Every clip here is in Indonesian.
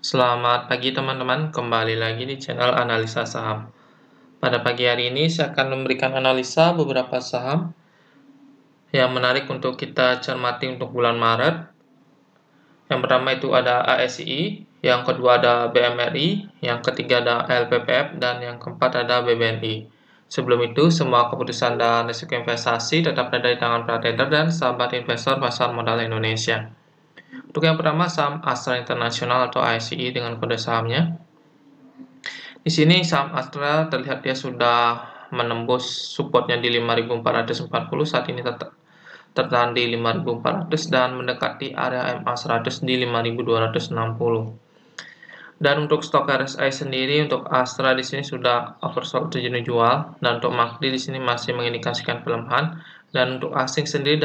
Selamat pagi teman-teman, kembali lagi di channel Analisa Saham. Pada pagi hari ini saya akan memberikan analisa beberapa saham yang menarik untuk kita cermati untuk bulan Maret. Yang pertama itu ada ASI, yang kedua ada BMRI, yang ketiga ada LPPF, dan yang keempat ada BBNI. Sebelum itu, semua keputusan dan risiko investasi tetap ada di tangan para trader dan sahabat investor pasar modal Indonesia. Untuk yang pertama, saham Astra International atau ASI dengan kode sahamnya. Di sini saham Astra terlihat dia sudah menembus supportnya di 5.440, saat ini tertahan di 5.400 dan mendekati area MA 100 di 5.260. Dan untuk stok RSI sendiri untuk Astra di sini sudah oversold terjadi jual, dan untuk MACD di sini masih mengindikasikan pelemahan. Dan untuk asing sendiri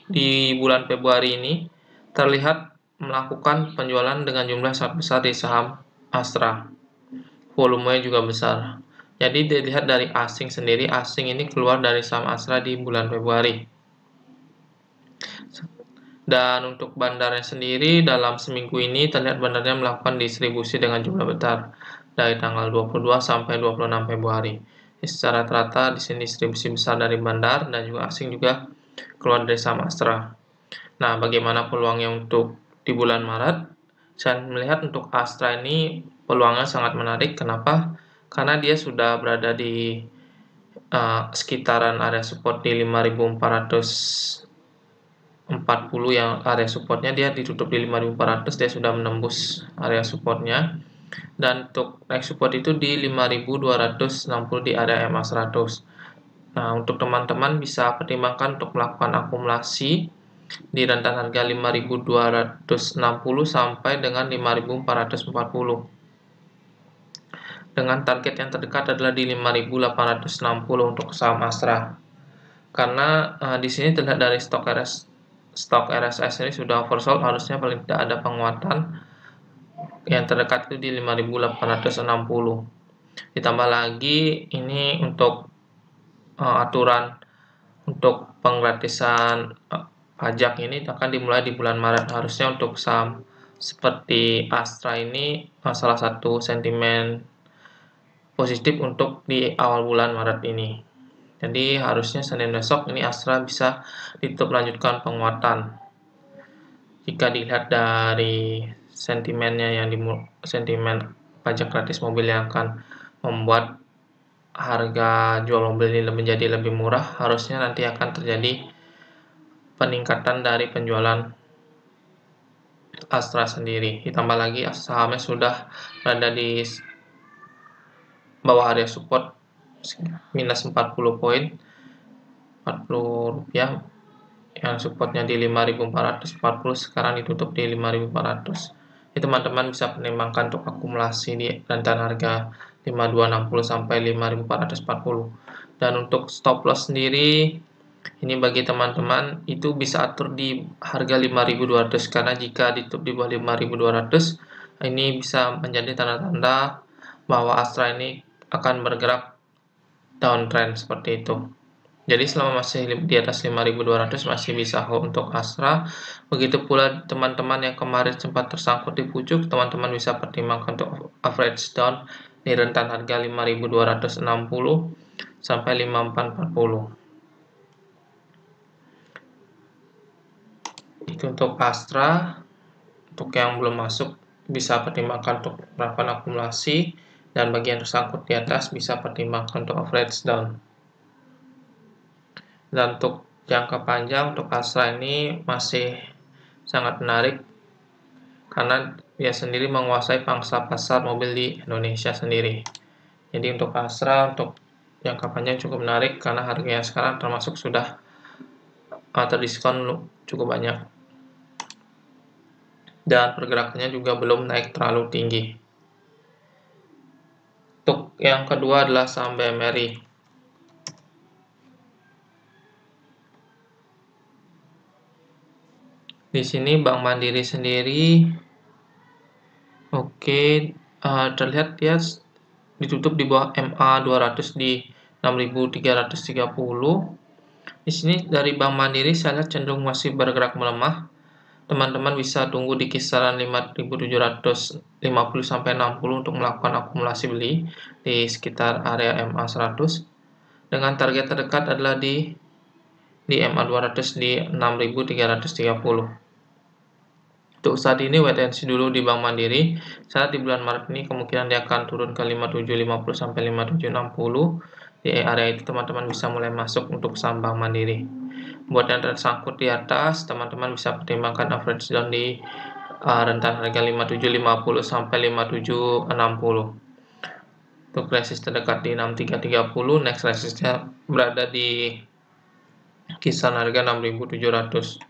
di bulan Februari ini terlihat melakukan penjualan dengan jumlah sangat besar di saham Astra. Volumenya juga besar. Jadi dilihat dari asing sendiri, asing ini keluar dari saham Astra di bulan Februari. Dan untuk bandarnya sendiri dalam seminggu ini terlihat bandarnya melakukan distribusi dengan jumlah besar dari tanggal 22 sampai 26 Februari. Secara rata di sini distribusi besar dari bandar dan juga asing juga keluar dari saham Astra. Nah, bagaimana peluangnya untuk di bulan Maret? Saya melihat untuk Astra ini peluangnya sangat menarik. Kenapa? Karena dia sudah berada di sekitaran area support di 5.440 yang area supportnya dia ditutup di 5.400, dia sudah menembus area supportnya, dan untuk next support itu di 5.260 di area MA 100. Nah, untuk teman-teman bisa pertimbangkan untuk melakukan akumulasi di rentan harga 5.260 sampai dengan 5.440 dengan target yang terdekat adalah di 5.860 untuk saham Astra. Karena di sini terlihat dari stok RSI ini sudah oversold, harusnya paling tidak ada penguatan. Yang terdekat itu di 5.860. Ditambah lagi ini untuk aturan untuk penggratisan pajak ini akan dimulai di bulan Maret. Harusnya untuk saham seperti Astra ini salah satu sentimen positif untuk di awal bulan Maret ini. Jadi harusnya Senin besok ini Astra bisa ditutup lanjutkan penguatan. Jika dilihat dari sentimennya sentimen pajak gratis mobil yang akan membuat harga jual mobil ini menjadi lebih murah, harusnya nanti akan terjadi peningkatan dari penjualan Astra sendiri. Ditambah lagi sahamnya sudah berada di bawah area support minus 40 poin, 40 rupiah, yang supportnya di 5.440, sekarang ditutup di 5.400. Teman-teman bisa pertimbangkan untuk akumulasi di rentan harga 5.260 sampai 5.440. Dan untuk stop loss sendiri ini bagi teman-teman itu bisa atur di harga 5.200, karena jika ditutup di bawah 5.200 ini bisa menjadi tanda-tanda bahwa Astra ini akan bergerak downtrend seperti itu. Jadi selama masih di atas 5.200 masih bisa hold untuk Astra. Begitu pula teman-teman yang kemarin sempat tersangkut di pucuk, teman-teman bisa pertimbangkan untuk average down di rentan harga 5.260 sampai 5.440. Itu untuk Astra. Untuk yang belum masuk bisa pertimbangkan untuk melakukan akumulasi, dan bagi yang tersangkut di atas bisa pertimbangkan untuk average down. Dan untuk jangka panjang untuk Astra ini masih sangat menarik karena dia sendiri menguasai pangsa pasar mobil di Indonesia sendiri. Jadi untuk Astra untuk jangka panjang cukup menarik karena harganya sekarang termasuk sudah terdiskon cukup banyak dan pergerakannya juga belum naik terlalu tinggi. Untuk yang kedua adalah saham BMRI. Di sini Bank Mandiri sendiri terlihat dia ditutup di bawah MA 200 di 6.330. Di sini dari Bank Mandiri saya lihat cenderung masih bergerak melemah teman-teman bisa tunggu di kisaran 5.750 sampai 60 untuk melakukan akumulasi beli di sekitar area MA 100 dengan target terdekat adalah di MA 200 di 6.330. Untuk saat ini wait and see dulu di Bank Mandiri. Saat di bulan Maret ini kemungkinan dia akan turun ke 5750 sampai 5760. Di area itu teman-teman bisa mulai masuk untuk saham Bank Mandiri. Buat yang tersangkut di atas, teman-teman bisa pertimbangkan average down di rentan harga 5750 sampai 5760. Untuk resist terdekat di 6330, next resistnya berada di kisaran harga 6700.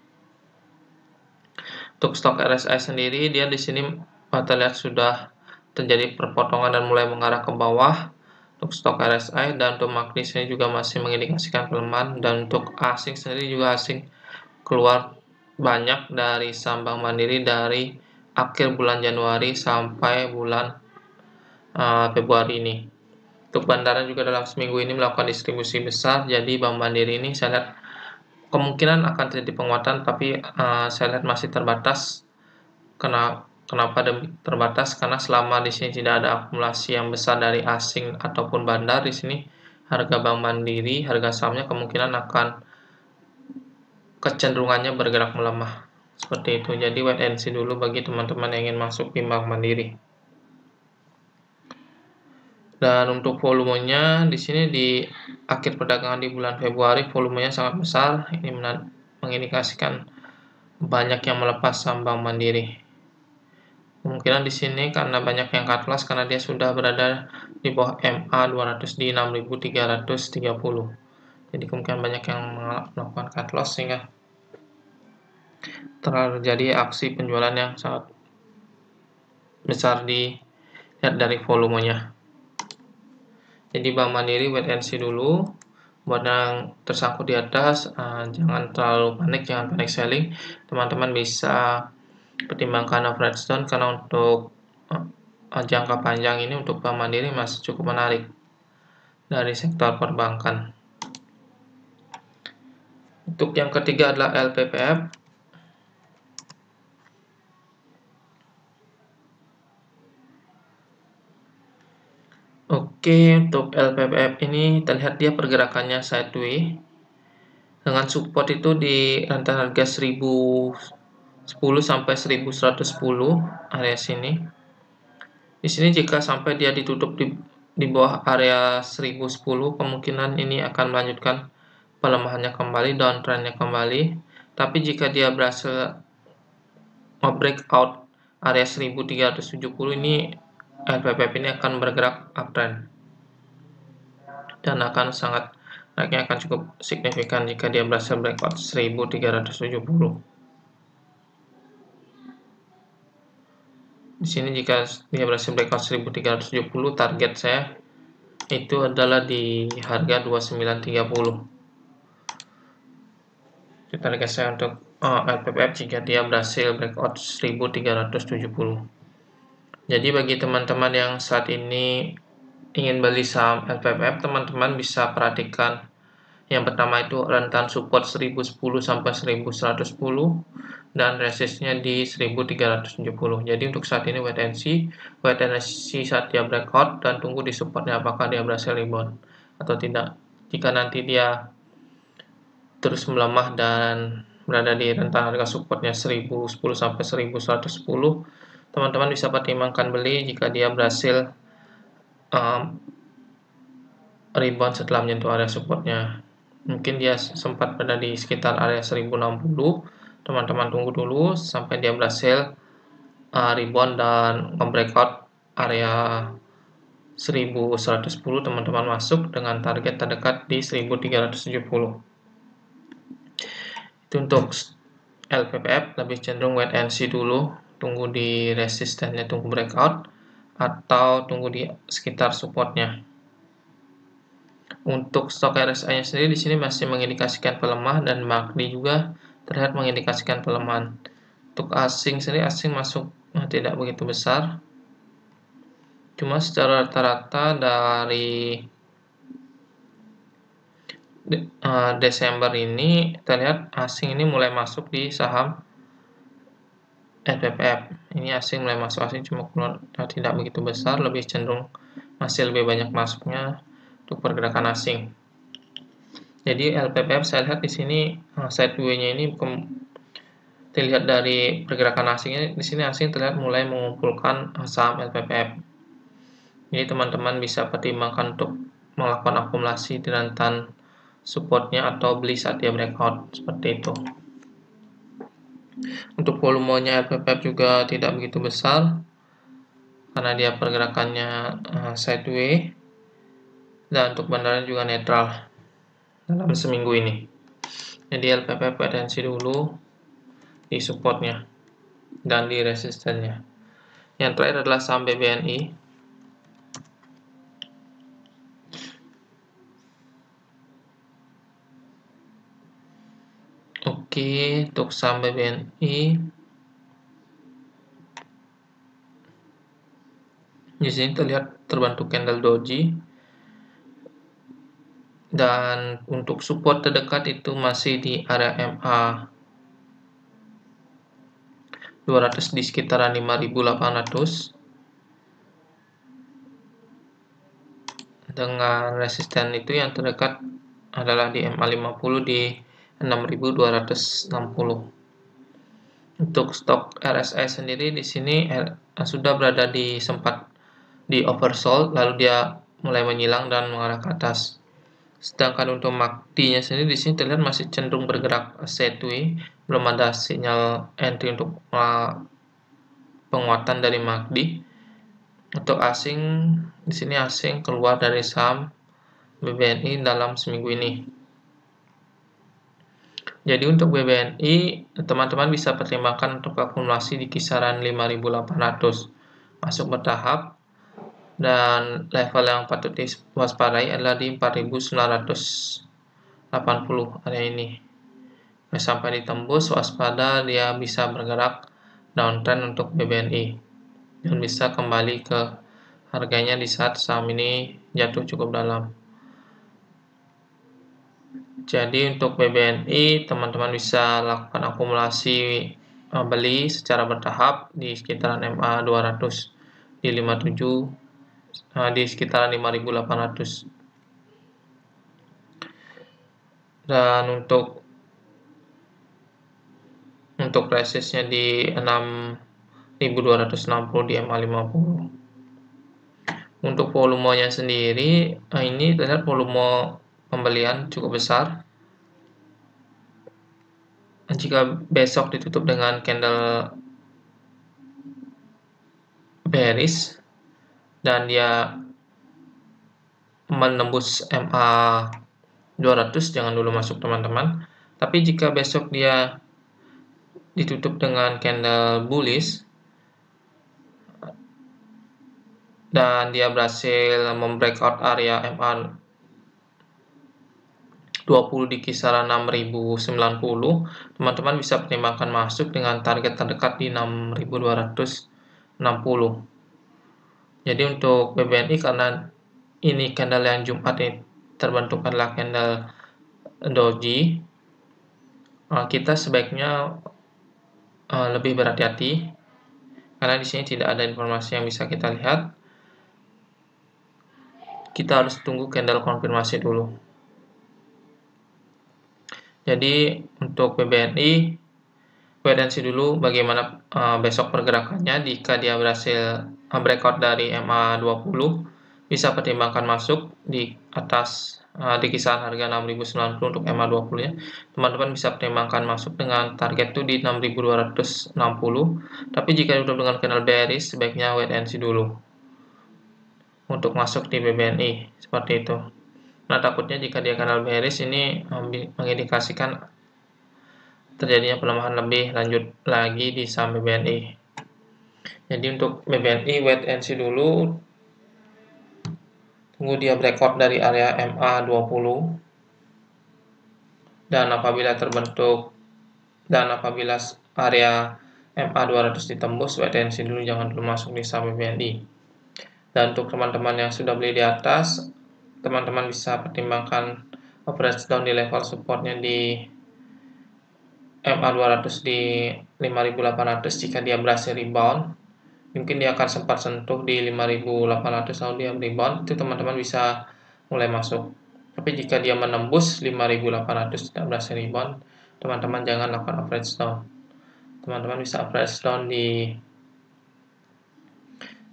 Untuk stok RSI sendiri, dia di sini kita lihat sudah terjadi perpotongan dan mulai mengarah ke bawah. Untuk stok RSI dan untuk MACD ini juga masih mengindikasikan pelemahan, dan untuk asing sendiri juga asing keluar banyak dari saham Bank Mandiri dari akhir bulan Januari sampai bulan Februari ini. Untuk bandara juga dalam seminggu ini melakukan distribusi besar, jadi Bank Mandiri ini saya lihat kemungkinan akan terjadi penguatan, tapi saya lihat masih terbatas. Kenapa terbatas? Karena selama di sini tidak ada akumulasi yang besar dari asing ataupun bandar, di sini harga Bank Mandiri, harga sahamnya kemungkinan akan kecenderungannya bergerak melemah. Seperti itu. Jadi wait and see dulu bagi teman-teman yang ingin masuk di Bank Mandiri. Dan untuk volumenya di sini di akhir perdagangan di bulan Februari volumenya sangat besar. Ini mengindikasikan banyak yang melepas saham Bank Mandiri. Kemungkinan di sini karena banyak yang cut loss karena dia sudah berada di bawah MA 200 di 6.330. Jadi kemungkinan banyak yang melakukan cut loss sehingga terjadi aksi penjualan yang sangat besar dilihat dari volumenya. Jadi Bank Mandiri wait and see dulu. Buat yang tersangkut di atas, jangan terlalu panik, jangan panic selling. Teman-teman bisa pertimbangkan average down karena untuk jangka panjang ini untuk Bank Mandiri masih cukup menarik dari sektor perbankan. Untuk yang ketiga adalah LPPF. Oke, untuk LPPF ini terlihat dia pergerakannya sideways dengan support itu di rentan harga 1010 sampai 1110 area sini. Di sini jika sampai dia ditutup di bawah area 1010, kemungkinan ini akan melanjutkan pelemahannya kembali, downtrendnya kembali. Tapi jika dia berhasil breakout area 1370, ini LPPF ini akan bergerak uptrend dan akan sangat naiknya akan cukup signifikan jika dia berhasil breakout 1370. Di sini jika dia berhasil breakout 1370, target saya itu adalah di harga 2930. Target saya untuk LPPF jika dia berhasil breakout 1370. Jadi bagi teman-teman yang saat ini ingin beli saham LPPF, teman-teman bisa perhatikan yang pertama itu rentan support 1010 sampai 1110 dan resistnya di 1370. Jadi untuk saat ini wait and see saat dia breakout dan tunggu di supportnya apakah dia berhasil rebound atau tidak. Jika nanti dia terus melemah dan berada di rentang harga supportnya 1010 sampai 1110, teman-teman bisa pertimbangkan beli jika dia berhasil rebound setelah menyentuh area supportnya. Mungkin dia sempat berada di sekitar area 1060, teman-teman tunggu dulu sampai dia berhasil rebound dan breakout area 1110, teman-teman masuk dengan target terdekat di 1370. Itu untuk LPPF, lebih cenderung wait and see dulu, tunggu di resistennya, tunggu breakout atau tunggu di sekitar supportnya. Untuk stok RSI-nya sendiri di sini masih mengindikasikan pelemah dan MACD juga terlihat mengindikasikan pelemahan. Untuk asing sendiri, asing masuk tidak begitu besar. Cuma secara rata-rata dari Desember ini terlihat asing ini mulai masuk di saham LPPF. Ini asing mulai masuk, asing cuma keluar tidak begitu besar, lebih cenderung masih lebih banyak masuknya untuk pergerakan asing. Jadi LPPF saya lihat di sini sideway-nya ini terlihat dari pergerakan asingnya, di sini asing terlihat mulai mengumpulkan saham LPPF. Jadi teman-teman bisa pertimbangkan untuk melakukan akumulasi di rentan supportnya atau beli saat dia breakout seperti itu. Untuk volumenya LPPF juga tidak begitu besar karena dia pergerakannya sideway, dan untuk bandaran juga netral dalam seminggu ini. Jadi LPPF potensi dulu di supportnya dan di resistennya. Yang terakhir adalah saham BBNI. Oke, untuk saham BBNI di sini terlihat terbentuk candle doji, dan untuk support terdekat itu masih di area MA 200 di sekitaran 5.800, dengan resisten itu yang terdekat adalah di MA 50 di 6.260. Untuk stok RSI sendiri di sini sudah berada di sempat di oversold, lalu dia mulai menyilang dan mengarah ke atas. Sedangkan untuk MACD-nya sendiri di sini terlihat masih cenderung bergerak sideways, belum ada sinyal entry untuk penguatan dari MACD. Untuk asing di sini asing keluar dari saham BBNI dalam seminggu ini. Jadi untuk BBNI, teman-teman bisa pertimbangkan untuk akumulasi di kisaran 5.800. Masuk bertahap, dan level yang patut diwaspadai adalah di 4.980 area ini. Sampai ditembus, waspada dia bisa bergerak downtrend untuk BBNI dan bisa kembali ke harganya di saat saham ini jatuh cukup dalam. Jadi untuk BBNI, teman-teman bisa lakukan akumulasi beli secara bertahap di sekitaran MA 200 di 57, di sekitaran 5.800. Dan untuk resistnya di 6.260 di MA 50. Untuk volumenya sendiri, ini terlihat volume pembelian cukup besar. Jika besok ditutup dengan candle bearish dan dia menembus MA 200, jangan dulu masuk teman-teman. Tapi jika besok dia ditutup dengan candle bullish dan dia berhasil membreakout area MA 20 di kisaran 6.090, teman-teman bisa pertimbangkan masuk dengan target terdekat di 6.260. Jadi untuk BBNI, karena ini candle yang Jumat ini terbentuk adalah candle doji, kita sebaiknya lebih berhati-hati karena di sini tidak ada informasi yang bisa kita lihat. Kita harus tunggu candle konfirmasi dulu. Jadi untuk BBNI, wait and see dulu bagaimana besok pergerakannya. Jika dia berhasil breakout dari MA 20, bisa pertimbangkan masuk di atas di kisaran harga 6.090 untuk MA 20 ya. Teman-teman bisa pertimbangkan masuk dengan target itu di 6.260. Tapi jika ditutup dengan candle bearish, sebaiknya wait and see dulu untuk masuk di BBNI seperti itu. Nah, takutnya jika dia candle bearish ini mengindikasikan terjadinya pelemahan lebih lanjut lagi di saham BBNI. Jadi untuk BBNI wait and see dulu, tunggu dia breakout dari area MA 20, dan apabila area MA 200 ditembus, wait and see dulu, jangan dulu masuk di saham BBNI. Dan untuk teman-teman yang sudah beli di atas, teman-teman bisa pertimbangkan average down di level supportnya di MA 200 di 5.800 jika dia berhasil rebound. Mungkin dia akan sempat sentuh di 5.800 lalu dia rebound, itu teman-teman bisa mulai masuk. Tapi jika dia menembus 5.800 tidak berhasil rebound, teman-teman jangan lakukan average down. Teman-teman bisa average down di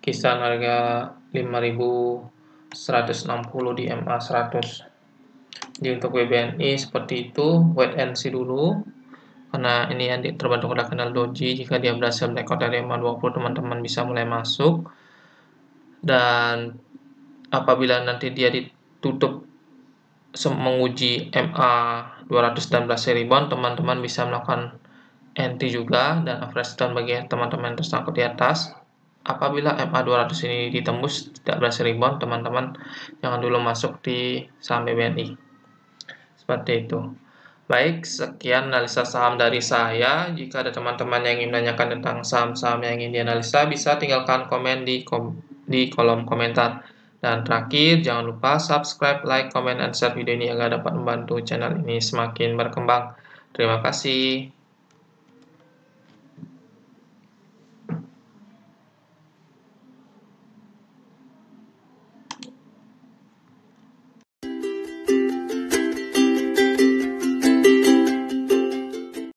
kisaran harga 5.160 di MA 100. Jadi untuk WBNI seperti itu, wait and see dulu. Karena ini yang terbentuk pada kanal doji, jika dia berhasil breakout dari MA 20, teman-teman bisa mulai masuk. Dan apabila nanti dia ditutup menguji MA 200 dan berhasil rebound, teman-teman bisa melakukan NT juga dan average down bagi teman-teman yang tersangkut di atas. Apabila MA 200 ini ditembus tidak berhasil rebound, teman-teman jangan dulu masuk di saham BBNI. Seperti itu. Baik, sekian analisa saham dari saya. Jika ada teman-teman yang ingin menanyakan tentang saham-saham yang ingin dianalisa, bisa tinggalkan komen di kolom komentar. Dan terakhir, jangan lupa subscribe, like, comment, dan share video ini agar dapat membantu channel ini semakin berkembang. Terima kasih.